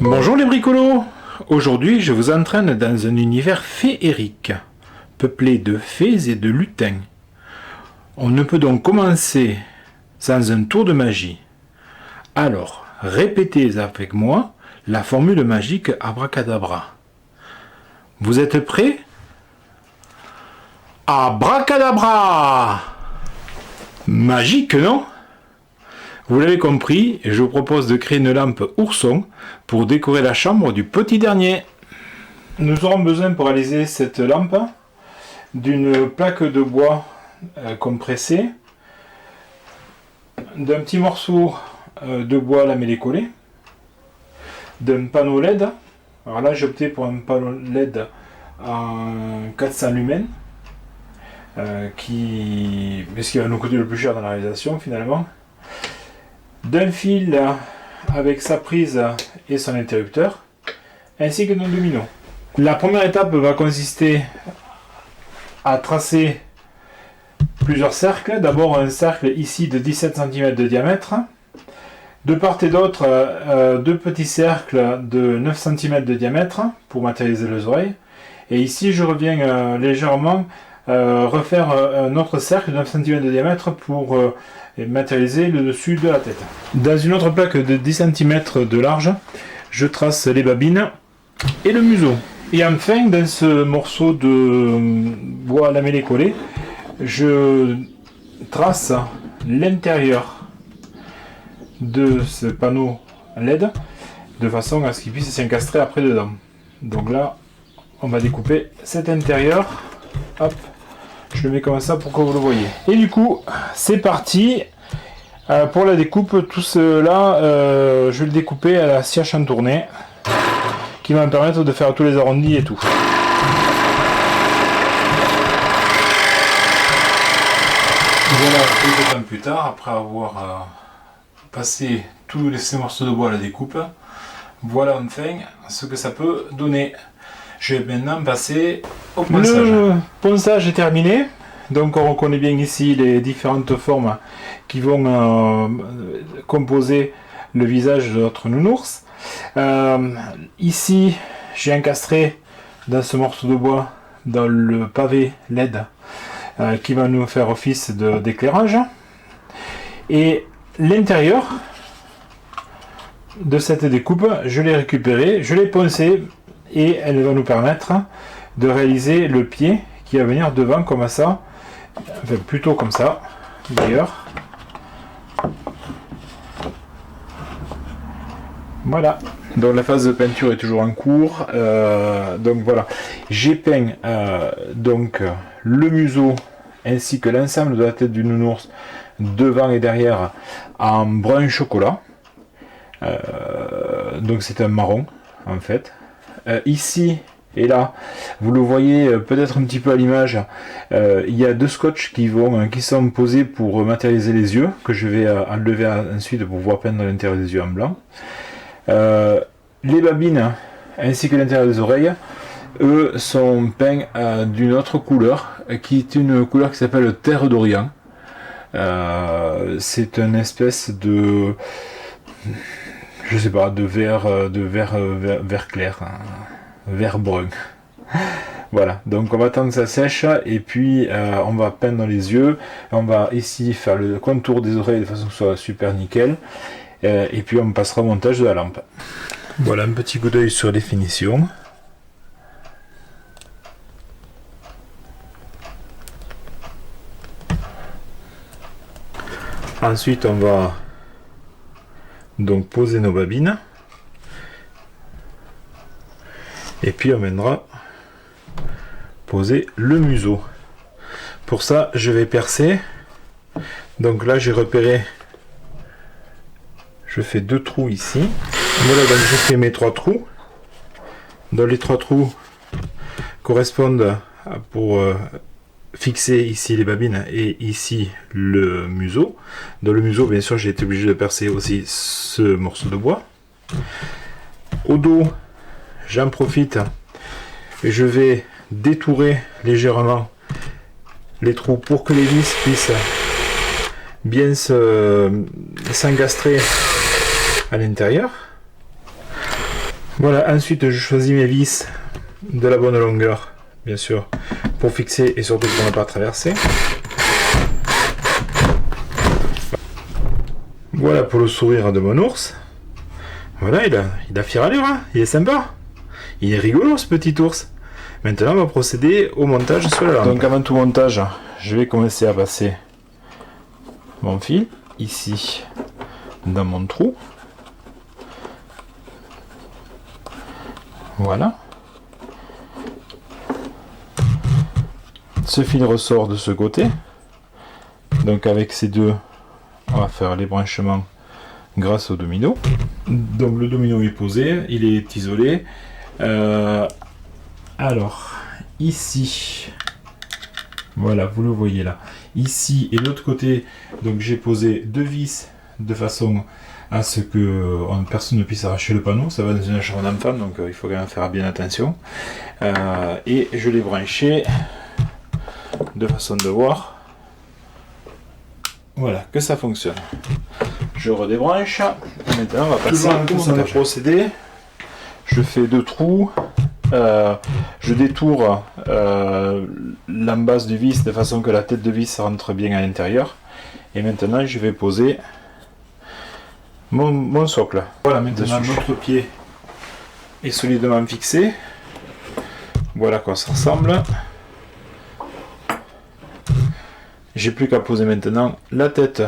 Bonjour les bricolos! Aujourd'hui je vous entraîne dans un univers féerique, peuplé de fées et de lutins. On ne peut donc commencer sans un tour de magie. Alors, répétez avec moi la formule magique Abracadabra. Vous êtes prêts? Abracadabra! Magique, non? Vous l'avez compris, je vous propose de créer une lampe ourson pour décorer la chambre du petit dernier. Nous aurons besoin pour réaliser cette lampe d'une plaque de bois compressée, d'un petit morceau de bois lamellé collé, d'un panneau LED. Alors là j'ai opté pour un panneau LED en 400 lumens, qui va nous coûter le plus cher dans la réalisation finalement. D'un fil avec sa prise et son interrupteur, ainsi que d'un domino. La première étape va consister à tracer plusieurs cercles. D'abord un cercle ici de 17 cm de diamètre. De part et d'autre, deux petits cercles de 9 cm de diamètre pour matérialiser les oreilles. Et ici je reviens légèrement refaire un autre cercle de 9 cm de diamètre pour matérialiser le dessus de la tête. Dans une autre plaque de 10 cm de large, je trace les babines et le museau. Et enfin, dans ce morceau de bois lamellé collé, je trace l'intérieur de ce panneau LED de façon à ce qu'il puisse s'encastrer après dedans. Donc là, on va découper cet intérieur. Hop, je le mets comme ça pour que vous le voyez. Et du coup, c'est parti pour la découpe. Tout cela, je vais le découper à la scie à chantourner, qui va me permettre de faire tous les arrondis et tout. Voilà, quelques temps plus tard, après avoir passé tous ces morceaux de bois à la découpe, voilà enfin ce que ça peut donner. Je vais maintenant passer au ponçage. Le ponçage est terminé, donc on reconnaît bien ici les différentes formes qui vont composer le visage de notre nounours. Ici, j'ai encastré dans ce morceau de bois, dans le pavé LED, qui va nous faire office d'éclairage. Et l'intérieur de cette découpe, je l'ai récupéré, je l'ai poncé, et elle va nous permettre de réaliser le pied qui va venir devant comme ça, enfin plutôt comme ça d'ailleurs. Voilà, donc la phase de peinture est toujours en cours. Donc voilà, j'ai peint donc le museau ainsi que l'ensemble de la tête du nounours devant et derrière en brun chocolat. Donc c'est un marron en fait. Ici et là, vous le voyez peut-être un petit peu à l'image, il y a deux scotch qui sont posés pour matérialiser les yeux, que je vais enlever ensuite pour pouvoir peindre l'intérieur des yeux en blanc. Les babines ainsi que l'intérieur des oreilles, eux, sont peints d'une autre couleur, qui est une couleur qui s'appelle Terre d'Orient. C'est une espèce de... je sais pas, de vert clair, vert brun. Voilà, donc on va attendre que ça sèche et puis on va peindre les yeux. On va ici faire le contour des oreilles de façon que ce soit super nickel. Et puis on passera au montage de la lampe. Voilà un petit coup d'œil sur les finitions. Ensuite on va donc poser nos babines et puis on viendra poser le museau. Pour ça je vais percer. Donc là j'ai repéré, je fais deux trous ici. Voilà, donc je fais mes trois trous. Dans les trois trous correspondent pour fixer ici les babines et ici le museau. Dans le museau, bien sûr, j'ai été obligé de percer aussi ce morceau de bois. Au dos, j'en profite et je vais détourer légèrement les trous pour que les vis puissent bien s'engastrer à l'intérieur. Voilà, ensuite je choisis mes vis de la bonne longueur, bien sûr, pour fixer et surtout pour ne pas traverser. Voilà pour le sourire de mon ours. Voilà, il a fière allure, hein, il est sympa. Il est rigolo ce petit ours. Maintenant, on va procéder au montage sur la lampe. Donc avant tout montage, je vais commencer à passer mon fil ici dans mon trou. Voilà. Ce fil ressort de ce côté. Donc avec ces deux, on va faire les branchements grâce au domino. Donc le domino est posé, il est isolé. Alors, ici, voilà, vous le voyez là. Ici et l'autre côté, donc j'ai posé deux vis de façon à ce que personne ne puisse arracher le panneau. Ça va dans une chambre d'enfant, donc il faut quand même faire bien attention. Et je l'ai branché de façon de voir. Voilà, que ça fonctionne. Je redébranche. Maintenant, on va passer à le procédé. Je fais deux trous. Je détourne l'embasse du vis de façon que la tête de vis rentre bien à l'intérieur. Et maintenant, je vais poser mon socle. Voilà, maintenant notre pied est solidement fixé. Voilà à quoi ça ressemble. J'ai plus qu'à poser maintenant la tête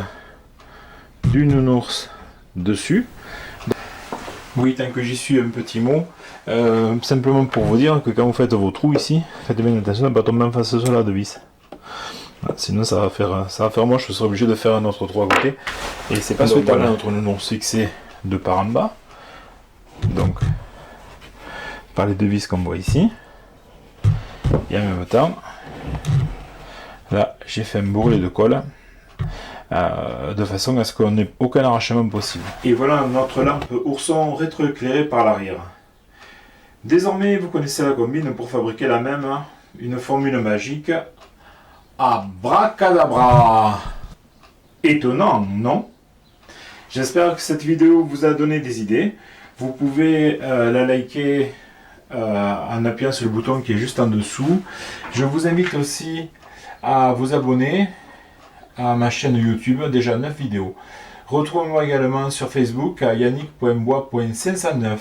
du nounours dessus. Oui, tant que j'y suis, un petit mot. Simplement pour vous dire que quand vous faites vos trous ici, faites bien attention de ne pas tomber en face sur la de vis. Voilà, sinon ça va faire moche, je serai obligé de faire un autre trou à côté. Et c'est pas souhaitable. Voilà, notre nounours fixé de par en bas. Donc, par les deux vis qu'on voit ici. Et en même temps, là, j'ai fait un bourrelet de colle. De façon à ce qu'on n'ait aucun arrachement possible. Et voilà notre lampe ourson rétroéclairée par l'arrière. Désormais, vous connaissez la combine pour fabriquer la même, une formule magique. Abracadabra! Étonnant, non? J'espère que cette vidéo vous a donné des idées. Vous pouvez la liker en appuyant sur le bouton qui est juste en dessous. Je vous invite aussi à vous abonner à ma chaîne YouTube, déjà 9 vidéos. Retrouvez-moi également sur Facebook à yannick.bois.509.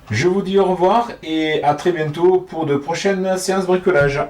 Je vous dis au revoir et à très bientôt pour de prochaines séances bricolage.